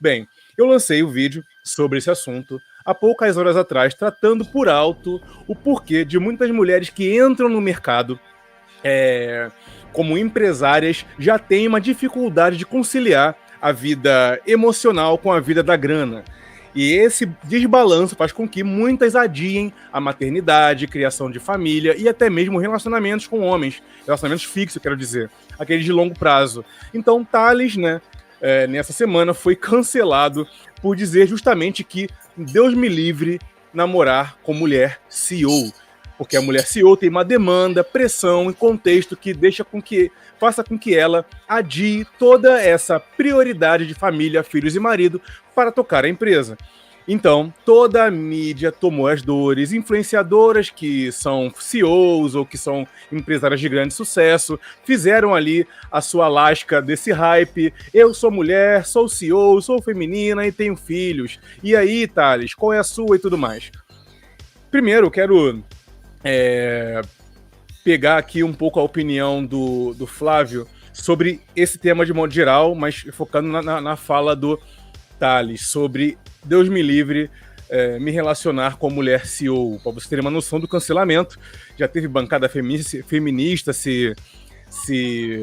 Bem, eu lancei o vídeo sobre esse assunto há poucas horas atrás, tratando por alto o porquê de muitas mulheres que entram no mercado como empresárias já têm uma dificuldade de conciliar a vida emocional com a vida da grana. E esse desbalanço faz com que muitas adiem a maternidade, criação de família e até mesmo relacionamentos com homens, relacionamentos fixos, quero dizer, aqueles de longo prazo. Então, Thales, né, nessa semana foi cancelado por dizer justamente que Deus me livre namorar com mulher CEO, porque a mulher CEO tem uma demanda, pressão e contexto que faça com que ela adie toda essa prioridade de família, filhos e marido para tocar a empresa. Então, toda a mídia tomou as dores, influenciadoras que são CEOs ou que são empresárias de grande sucesso, fizeram ali a sua lasca desse hype. Eu sou mulher, sou CEO, sou feminina e tenho filhos. E aí, Thales, qual é a sua e tudo mais? Primeiro, eu quero pegar aqui um pouco a opinião do Flávio sobre esse tema de modo geral, mas focando na fala do Thales sobre Deus me livre me relacionar com a mulher CEO, para você ter uma noção do cancelamento. Já teve bancada feminista se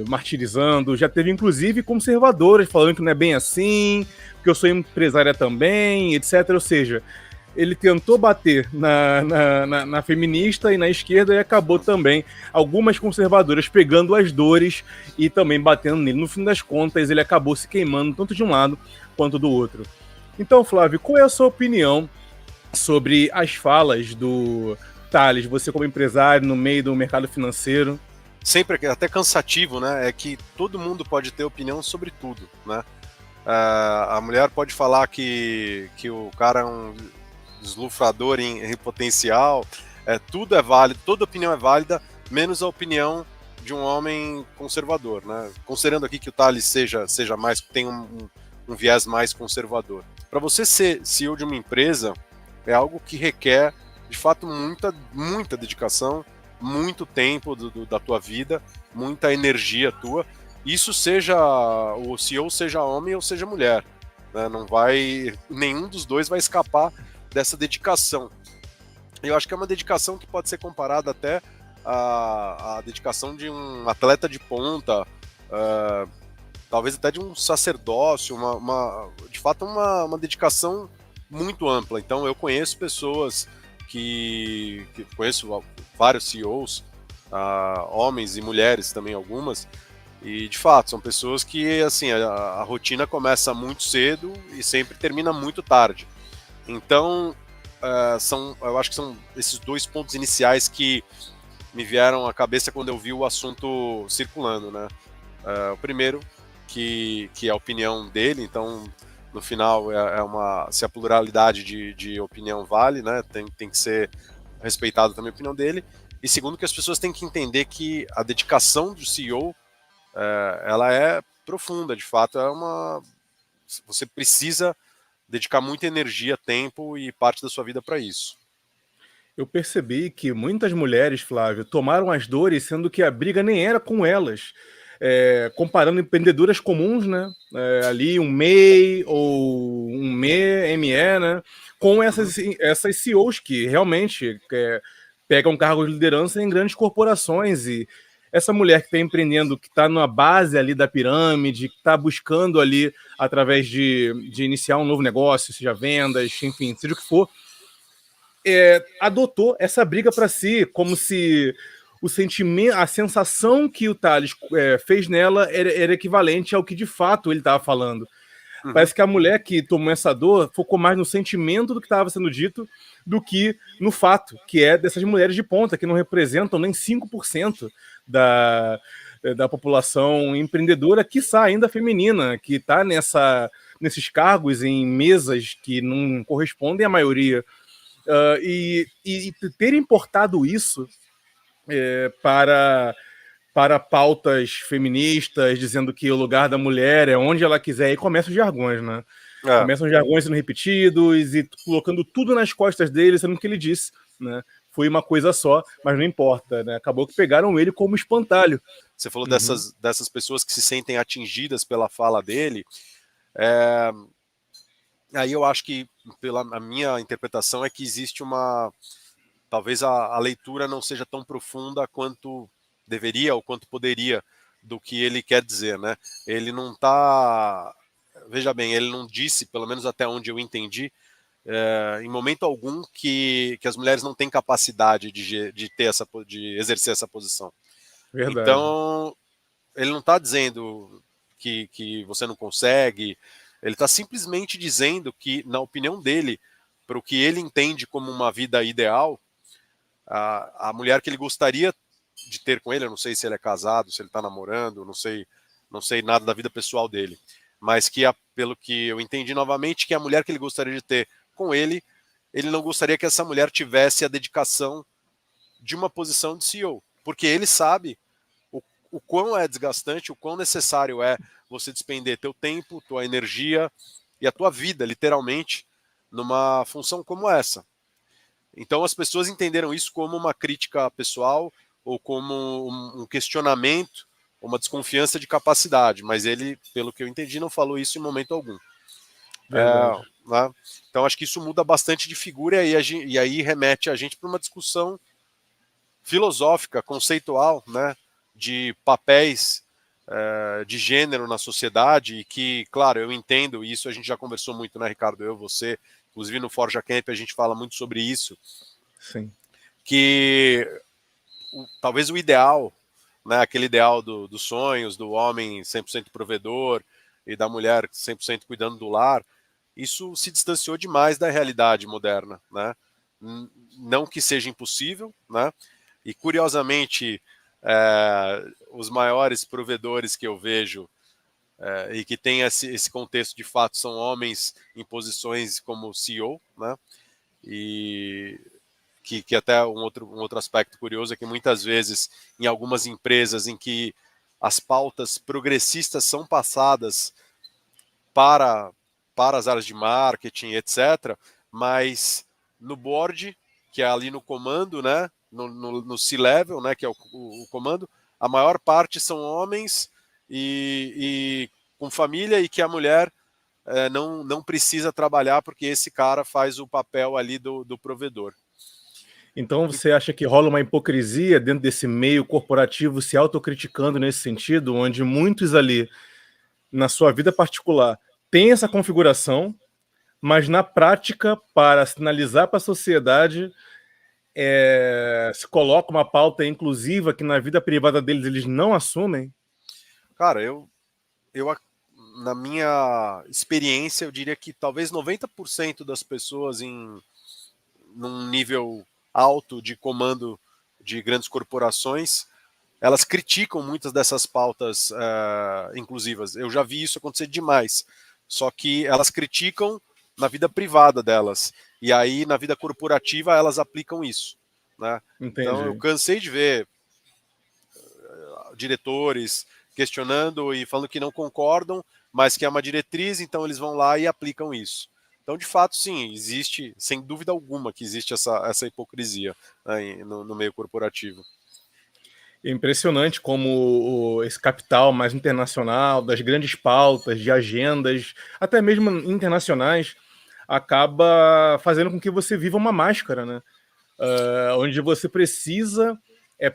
martirizando, já teve inclusive conservadoras falando que não é bem assim, que eu sou empresária também, etc. Ou seja, ele tentou bater na feminista e na esquerda e acabou também algumas conservadoras pegando as dores e também batendo nele. No fim das contas, ele acabou se queimando tanto de um lado quanto do outro. Então, Flávio, qual é a sua opinião sobre as falas do Thales, você como empresário no meio do mercado financeiro? Sempre até cansativo, né? É que todo mundo pode ter opinião sobre tudo, né? A mulher pode falar que o cara é um deslufrador em potencial, tudo é válido, toda opinião é válida, menos a opinião de um homem conservador, né? Considerando aqui que o Thales seja mais, tem um viés mais conservador. Para você ser CEO de uma empresa, é algo que requer, de fato, muita dedicação, muito tempo da tua vida, muita energia tua. Isso seja o CEO seja homem ou seja mulher, né? Não vai, nenhum dos dois vai escapar dessa dedicação. Eu acho que é uma dedicação que pode ser comparada até à dedicação de um atleta de ponta, talvez até de um sacerdócio, de fato uma dedicação muito ampla. Então eu conheço pessoas que conheço vários CEOs, homens e mulheres também algumas, e de fato são pessoas que assim a rotina começa muito cedo e sempre termina muito tarde. Então eu acho que são esses dois pontos iniciais que me vieram à cabeça quando eu vi o assunto circulando, né? O primeiro, que é a opinião dele, então no final se a pluralidade de opinião vale, né? Tem que ser respeitado também a opinião dele. E segundo, que as pessoas têm que entender que a dedicação do CEO ela é profunda, de fato, você precisa dedicar muita energia, tempo e parte da sua vida para isso. Eu percebi que muitas mulheres, Flávio, tomaram as dores, sendo que a briga nem era com elas. Comparando empreendedoras comuns, né? Ali um MEI ou um ME, né? Com essas CEOs que realmente pegam cargos de liderança em grandes corporações. E essa mulher que está empreendendo, que está na base ali da pirâmide, que está buscando ali, através de iniciar um novo negócio, seja vendas, enfim, seja o que for, adotou essa briga para si, como se o sentimento, a sensação que o Thales fez nela era equivalente ao que de fato ele estava falando. Parece que a mulher que tomou essa dor focou mais no sentimento do que estava sendo dito do que no fato, que é dessas mulheres de ponta, que não representam nem 5% da população empreendedora, quiçá ainda feminina, que está nesses cargos em mesas que não correspondem à maioria. E ter importado isso para pautas feministas, dizendo que o lugar da mulher é onde ela quiser, e começam os jargões, né? Começam os jargões sendo repetidos e colocando tudo nas costas dele, sendo que ele disse, né? Foi uma coisa só, mas não importa, né? Acabou que pegaram ele como espantalho. Você falou dessas pessoas que se sentem atingidas pela fala dele. Aí eu acho que, pela a minha interpretação, é que existe uma... Talvez a leitura não seja tão profunda quanto deveria ou quanto poderia do que ele quer dizer, né? Ele não está... Veja bem, ele não disse, pelo menos até onde eu entendi, em momento algum que as mulheres não têm capacidade de ter de exercer essa posição. Verdade. Então, ele não está dizendo que você não consegue, ele está simplesmente dizendo que, na opinião dele, para o que ele entende como uma vida ideal, a mulher que ele gostaria de ter com ele, eu não sei se ele é casado, se ele está namorando, não sei nada da vida pessoal dele, mas que, pelo que eu entendi novamente, que a mulher que ele gostaria de ter com ele não gostaria que essa mulher tivesse a dedicação de uma posição de CEO, porque ele sabe o quão é desgastante, o quão necessário é você despender teu tempo, tua energia e a tua vida, literalmente, numa função como essa. Então as pessoas entenderam isso como uma crítica pessoal ou como um questionamento, uma desconfiança de capacidade, mas ele, pelo que eu entendi, não falou isso em momento algum. Verdade. Né? Então acho que isso muda bastante de figura e aí remete a gente para uma discussão filosófica, conceitual, né, de papéis de gênero na sociedade, e que, claro, eu entendo, e isso a gente já conversou muito, né, Ricardo, eu, você, inclusive no Forja Camp a gente fala muito sobre isso, Sim. que talvez o ideal, né, aquele ideal dos sonhos, do homem 100% provedor e da mulher 100% cuidando do lar, isso se distanciou demais da realidade moderna, né? Não que seja impossível, né? E curiosamente, os maiores provedores que eu vejo e que tem esse contexto de fato são homens em posições como CEO, né? E que até um outro aspecto curioso é que muitas vezes em algumas empresas em que as pautas progressistas são passadas para, para as áreas de marketing, etc., mas no board, que é ali no comando, né, no C-level, né, que é o comando, a maior parte são homens e com família, e que a mulher não precisa trabalhar porque esse cara faz o papel ali do provedor. Então você acha que rola uma hipocrisia dentro desse meio corporativo se autocriticando nesse sentido, onde muitos ali, na sua vida particular, têm essa configuração, mas na prática, para sinalizar para a sociedade, se coloca uma pauta inclusiva que na vida privada deles eles não assumem? Cara, eu na minha experiência, eu diria que talvez 90% das pessoas num nível alto de comando de grandes corporações, elas criticam muitas dessas pautas inclusivas. Eu já vi isso acontecer demais. Só que elas criticam na vida privada delas. E aí, na vida corporativa, elas aplicam isso. Né? Então, eu Entendi. cansei de ver diretores questionando e falando que não concordam, mas que é uma diretriz, então eles vão lá e aplicam isso. Então, de fato, sim, existe, sem dúvida alguma, que existe essa hipocrisia, né, no meio corporativo. É impressionante como esse capital mais internacional, das grandes pautas, de agendas, até mesmo internacionais, acaba fazendo com que você viva uma máscara, né? Onde você precisa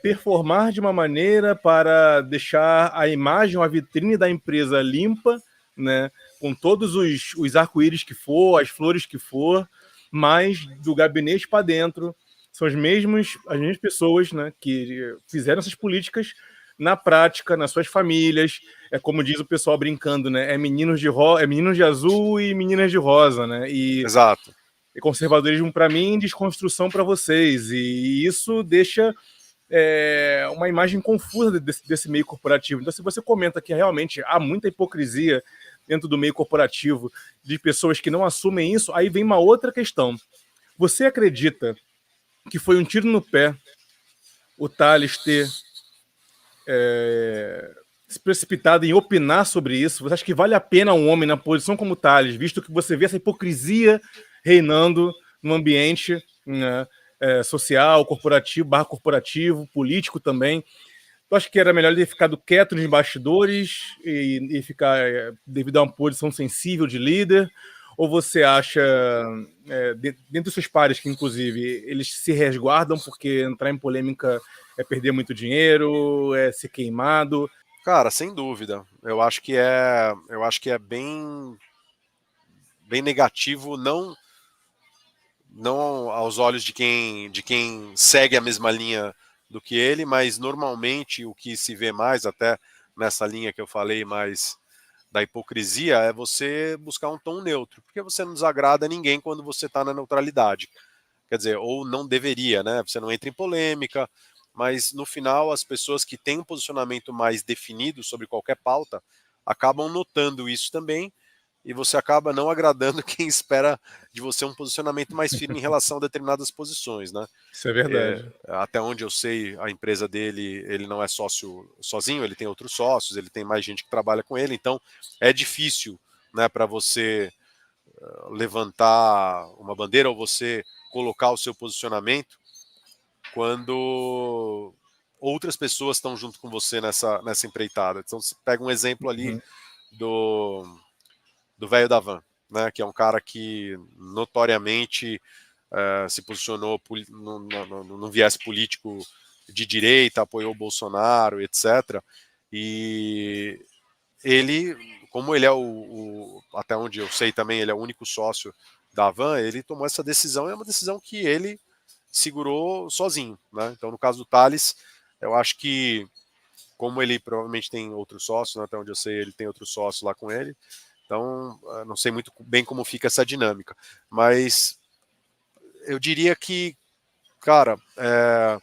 performar de uma maneira para deixar a imagem, a vitrine da empresa limpa, né? Com todos os arco-íris que for, as flores que for, mas do gabinete para dentro são as mesmas pessoas, né, que fizeram essas políticas na prática, nas suas famílias. É como diz o pessoal brincando, né? É meninos de azul e meninas de rosa, né? Exato. E conservadorismo para mim, desconstrução para vocês. E isso deixa uma imagem confusa desse meio corporativo. Então, se você comenta que realmente há muita hipocrisia dentro do meio corporativo, de pessoas que não assumem isso, aí vem uma outra questão. Você acredita que foi um tiro no pé o Thales ter se precipitado em opinar sobre isso? Você acha que vale a pena um homem na posição como o Thales, visto que você vê essa hipocrisia reinando no ambiente, né, social, corporativo, barra corporativo, político também? Tu acha que era melhor ele ter ficado quieto nos bastidores e ficar devido a uma posição sensível de líder? Ou você acha, dentro dos seus pares, que inclusive eles se resguardam porque entrar em polêmica é perder muito dinheiro, é ser queimado? Cara, sem dúvida. Eu acho que é bem negativo, não aos olhos de quem segue a mesma linha do que ele, mas normalmente o que se vê mais, até nessa linha que eu falei mais da hipocrisia, é você buscar um tom neutro, porque você não desagrada ninguém quando você está na neutralidade. Quer dizer, ou não deveria, né? Você não entra em polêmica, mas no final as pessoas que têm um posicionamento mais definido sobre qualquer pauta acabam notando isso também, e você acaba não agradando quem espera de você um posicionamento mais firme em relação a determinadas posições, né? Isso é verdade. Até onde eu sei, a empresa dele, ele não é sócio sozinho, ele tem outros sócios, ele tem mais gente que trabalha com ele, então é difícil, né, para você levantar uma bandeira ou você colocar o seu posicionamento quando outras pessoas estão junto com você nessa empreitada. Então você pega um exemplo ali Uhum. do velho da van, né, que é um cara que notoriamente se posicionou num viés político de direita, apoiou o Bolsonaro, etc. E ele, como ele é até onde eu sei também, ele é o único sócio da Van, ele tomou essa decisão, e é uma decisão que ele segurou sozinho, né? Então, no caso do Thales, eu acho que, como ele provavelmente tem outros sócios, né, até onde eu sei, ele tem outros sócios lá com ele, então, não sei muito bem como fica essa dinâmica, mas eu diria que, cara, a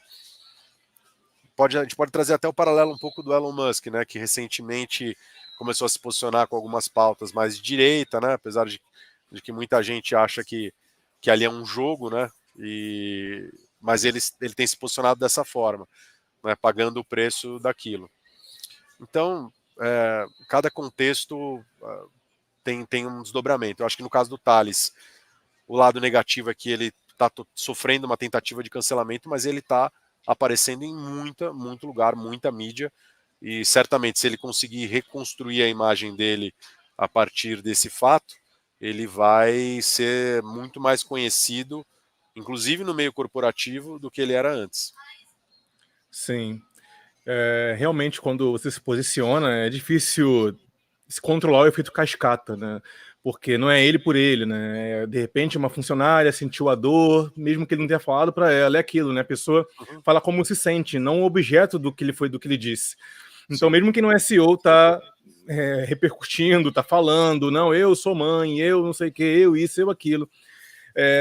gente pode trazer até o paralelo um pouco do Elon Musk, né, que recentemente começou a se posicionar com algumas pautas mais de direita, né, apesar de que muita gente acha que ali é um jogo, né, mas ele tem se posicionado dessa forma, né, pagando o preço daquilo. Então, cada contexto tem um desdobramento. Eu acho que no caso do Thales, o lado negativo é que ele está sofrendo uma tentativa de cancelamento, mas ele está aparecendo em muito lugar, muita mídia, e certamente se ele conseguir reconstruir a imagem dele a partir desse fato, ele vai ser muito mais conhecido, inclusive no meio corporativo, do que ele era antes. Sim. Realmente, quando você se posiciona, é difícil se controlar o efeito cascata, né? Porque não é ele por ele, né? De repente, uma funcionária sentiu a dor, mesmo que ele não tenha falado para ela, é aquilo, né? A pessoa fala como se sente, não o objeto do que ele disse. Então, Sim. mesmo que não é CEO, tá repercutindo, tá falando, não, eu sou mãe, eu não sei o que, eu isso, eu aquilo.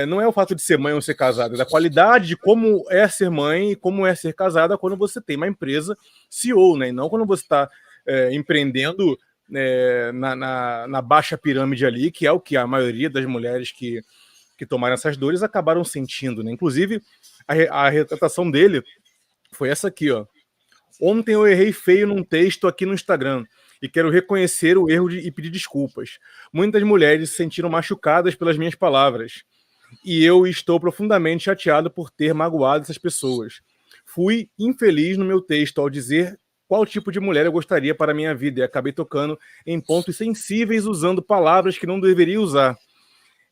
Não é o fato de ser mãe ou ser casada, é da qualidade de como é ser mãe e como é ser casada quando você tem uma empresa CEO, né? E não quando você está empreendendo na baixa pirâmide ali, que é o que a maioria das mulheres que tomaram essas dores acabaram sentindo, né? Inclusive, a retratação dele foi essa aqui, ó. Ontem eu errei feio num texto aqui no Instagram e quero reconhecer o erro e pedir desculpas. Muitas mulheres se sentiram machucadas pelas minhas palavras e eu estou profundamente chateado por ter magoado essas pessoas. Fui infeliz no meu texto ao dizer qual tipo de mulher eu gostaria para a minha vida e acabei tocando em pontos sensíveis usando palavras que não deveria usar.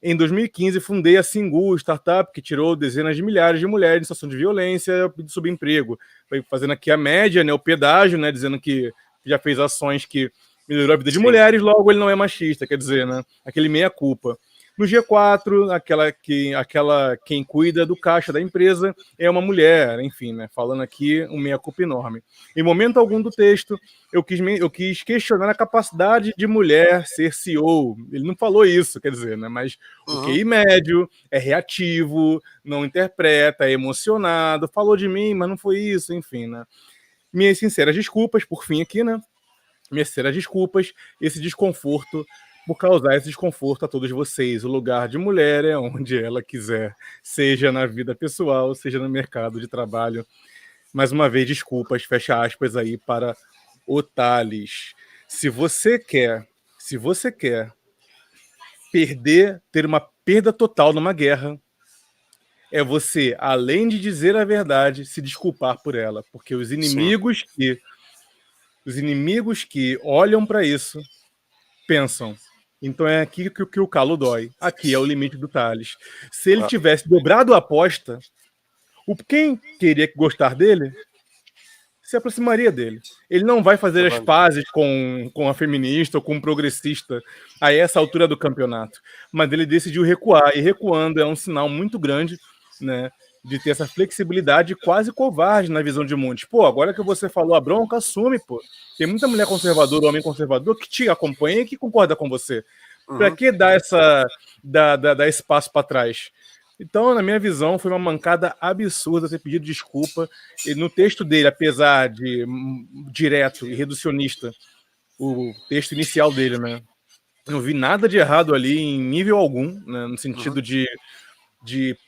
Em 2015, fundei a Singu, startup que tirou dezenas de milhares de mulheres em situação de violência e subemprego. Foi fazendo aqui a média, né, o pedágio, né, dizendo que já fez ações que melhorou a vida de Sim. mulheres, logo ele não é machista, quer dizer, né, aquele meia-culpa. No G4, quem cuida do caixa da empresa é uma mulher, enfim, né, falando aqui um meia-culpa enorme. Em momento algum do texto, eu quis questionar a capacidade de mulher ser CEO. Ele não falou isso, quer dizer, né, mas o QI médio é reativo, não interpreta, é emocionado, falou de mim, mas não foi isso, enfim, né. Minhas sinceras desculpas, por fim aqui, né, minhas sinceras desculpas, esse desconforto, por causar esse desconforto a todos vocês. O lugar de mulher é onde ela quiser, seja na vida pessoal, seja no mercado de trabalho. Mais uma vez, desculpas, fecha aspas aí para o Thales. Se você quer ter uma perda total numa guerra, é você, além de dizer a verdade, se desculpar por ela, porque os Sim. inimigos que olham para isso pensam: Então é aqui que o calo dói. Aqui é o limite do Thales. Se ele Ah, tivesse dobrado a aposta, quem queria gostar dele se aproximaria dele. Ele não vai fazer as verdade. pazes com a feminista ou com um progressista a essa altura do campeonato. Mas ele decidiu recuar, e recuando é um sinal muito grande, né, de ter essa flexibilidade quase covarde na visão de muitos. Pô, agora que você falou a bronca, assume, pô. Tem muita mulher conservadora, homem conservador, que te acompanha e que concorda com você. Pra Uhum. que dar espaço para trás? Então, na minha visão, foi uma mancada absurda ter pedido desculpa. E no texto dele, apesar de direto e reducionista, o texto inicial dele, né? Não vi nada de errado ali em nível algum, né, no Uhum. sentido de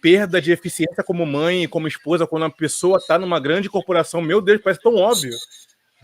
perda de eficiência como mãe e como esposa quando a pessoa está numa grande corporação. Meu Deus, parece tão óbvio.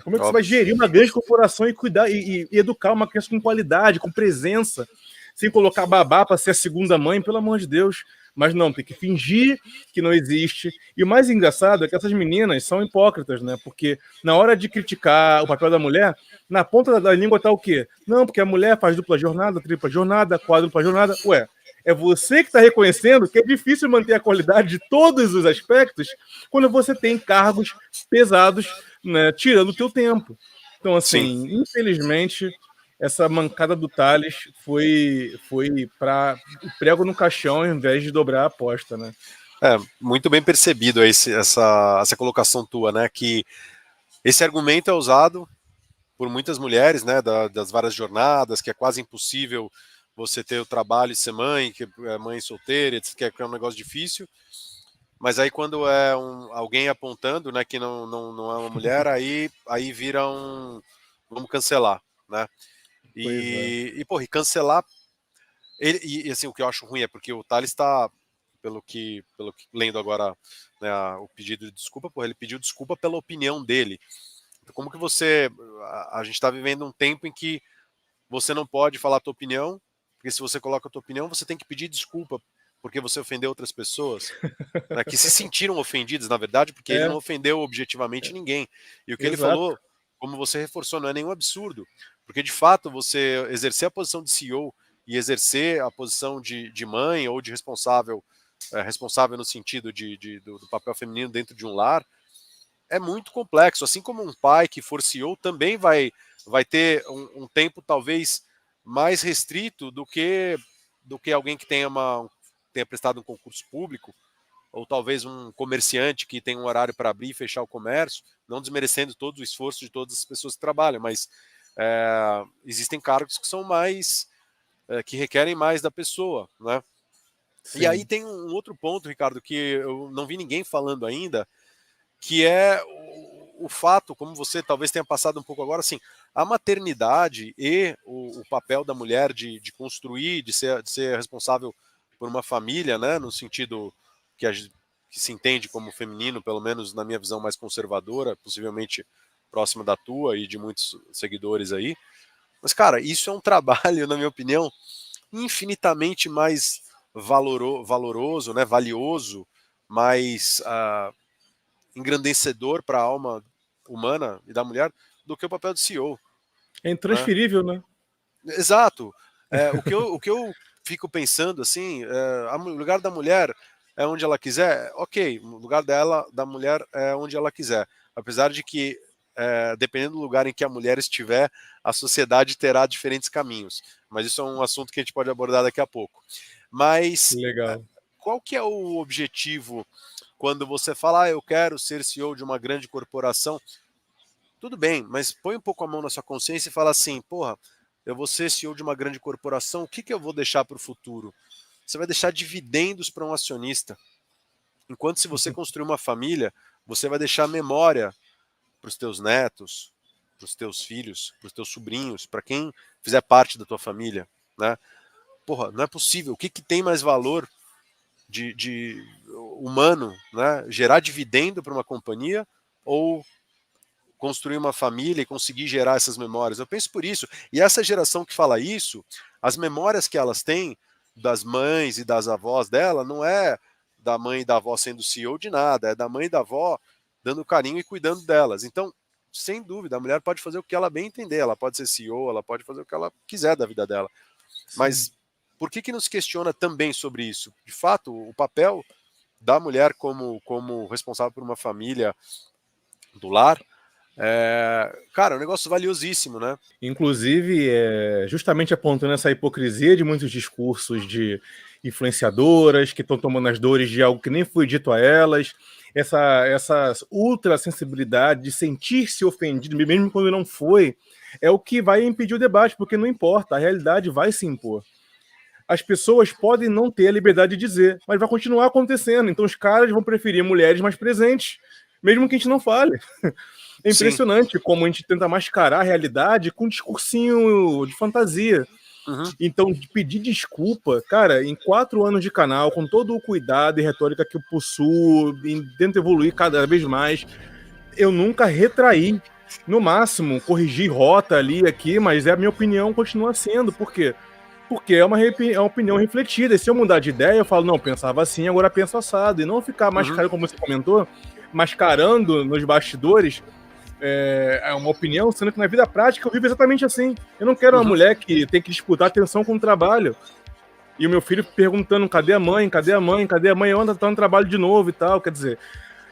Como é que você vai Óbvio. gerir uma grande corporação e cuidar e educar uma criança com qualidade, com presença, sem colocar babá para ser a segunda mãe, pelo amor de Deus? Mas não, tem que fingir que não existe. E o mais engraçado é que essas meninas são hipócritas, né? Porque na hora de criticar o papel da mulher, na ponta da língua tá o quê? Não, porque a mulher faz dupla jornada, tripla jornada, quádrupla jornada. Ué, é você que está reconhecendo que é difícil manter a qualidade de todos os aspectos quando você tem cargos pesados, né, tirando o teu tempo. Então, Sim. assim, infelizmente, essa mancada do Thales foi para o prego no caixão ao invés de dobrar a aposta, né? Muito bem percebido essa colocação tua, né? Que esse argumento é usado por muitas mulheres, né? Das várias jornadas, que é quase impossível você ter o trabalho e ser mãe, que é mãe solteira, que é um negócio difícil. Mas aí quando é alguém apontando, né, que não é uma mulher, aí vira vamos cancelar, né? Pois é. E cancelar e assim, o que eu acho ruim é porque o Thales está, pelo que lendo agora, né, o pedido de desculpa, ele pediu desculpa pela opinião dele. Então, como que a gente está vivendo um tempo em que você não pode falar a tua opinião, porque se você coloca a tua opinião, você tem que pedir desculpa porque você ofendeu outras pessoas, né, que se sentiram ofendidas, na verdade, porque ele não É, ofendeu objetivamente ninguém. E o que ele exato. falou, como você reforçou, não é nenhum absurdo, porque de fato você exercer a posição de CEO e exercer a posição de mãe ou de responsável, responsável no sentido do papel feminino dentro de um lar, é muito complexo. Assim como um pai que for CEO também vai ter um tempo talvez mais restrito do que alguém que tenha prestado um concurso público, ou talvez um comerciante que tem um horário para abrir e fechar o comércio, não desmerecendo todo o esforço de todas as pessoas que trabalham, mas existem cargos que são mais, que requerem mais da pessoa, né? E aí Sim. tem um outro ponto, Ricardo, que eu não vi ninguém falando ainda, que é o fato, como você talvez tenha passado um pouco agora, assim, a maternidade e o papel da mulher de construir, de ser responsável por uma família, né, no sentido que se entende como feminino, pelo menos na minha visão mais conservadora, possivelmente próxima da tua e de muitos seguidores aí. Mas, cara, isso é um trabalho, na minha opinião, infinitamente mais valoroso, né, valioso, mais engrandecedor para a alma humana e da mulher do que o papel de CEO, É né? intransferível, né? Exato. O que eu fico pensando assim, o lugar da mulher é onde ela quiser, ok, o lugar da mulher é onde ela quiser, apesar de que dependendo do lugar em que a mulher estiver, a sociedade terá diferentes caminhos. Mas isso é um assunto que a gente pode abordar daqui a pouco. Mas Legal. qual que é o objetivo quando você fala, eu quero ser CEO de uma grande corporação? Tudo bem, mas põe um pouco a mão na sua consciência e fala assim, porra, eu vou ser CEO de uma grande corporação, o que, que eu vou deixar para o futuro? Você vai deixar dividendos para um acionista. Enquanto se você construir uma família, você vai deixar memória para os teus netos, para os teus filhos, para os teus sobrinhos, para quem fizer parte da tua família, né? Porra, não é possível. O que, que tem mais valor de humano, né? Gerar dividendo para uma companhia ou construir uma família e conseguir gerar essas memórias? Eu penso por isso. E essa geração que fala isso, as memórias que elas têm das mães e das avós dela não é da mãe e da avó sendo CEO de nada, é da mãe e da avó dando carinho e cuidando delas. Então, sem dúvida, a mulher pode fazer o que ela bem entender, ela pode ser CEO, ela pode fazer o que ela quiser da vida dela. Mas por que não se questiona também sobre isso? De fato, o papel da mulher como responsável por uma família do lar, cara, é um negócio valiosíssimo, né? Inclusive, justamente apontando essa hipocrisia de muitos discursos de influenciadoras que estão tomando as dores de algo que nem foi dito a elas, essa ultra sensibilidade de sentir-se ofendido, mesmo quando não foi, é o que vai impedir o debate, porque não importa, a realidade vai se impor. As pessoas podem não ter a liberdade de dizer, mas vai continuar acontecendo. Então os caras vão preferir mulheres mais presentes, mesmo que a gente não fale. É impressionante Sim. como a gente tenta mascarar a realidade com um discursinho de fantasia. Uhum. Então, de pedir desculpa, cara, em 4 anos de canal, com todo o cuidado e retórica que eu possuo, tento evoluir cada vez mais, eu nunca retraí. No máximo, corrigi rota ali, aqui, mas a minha opinião continua sendo. Por quê? Porque é uma opinião refletida. E se eu mudar de ideia, eu falo, não, pensava assim, agora penso assado. E não ficar mascarando, como você comentou, mascarando nos bastidores uma opinião, sendo que na vida prática eu vivo exatamente assim. Eu não quero uma mulher que tem que disputar atenção com o trabalho. E o meu filho perguntando, cadê a mãe? Cadê a mãe? Cadê a mãe? Anda, tá no trabalho de novo e tal, quer dizer...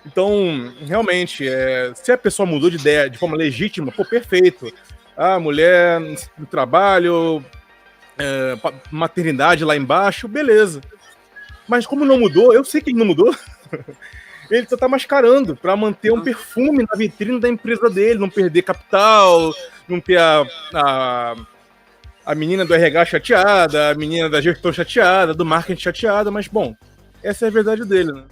Então, realmente, se a pessoa mudou de ideia de forma legítima, pô, perfeito. Ah, mulher no trabalho... maternidade lá embaixo, beleza. Mas como não mudou, eu sei que ele não mudou. Ele só tá mascarando para manter um perfume na vitrine da empresa dele, não perder capital, não ter a menina do RH chateada, a menina da gestão chateada, do marketing chateada, mas bom, essa é a verdade dele, né?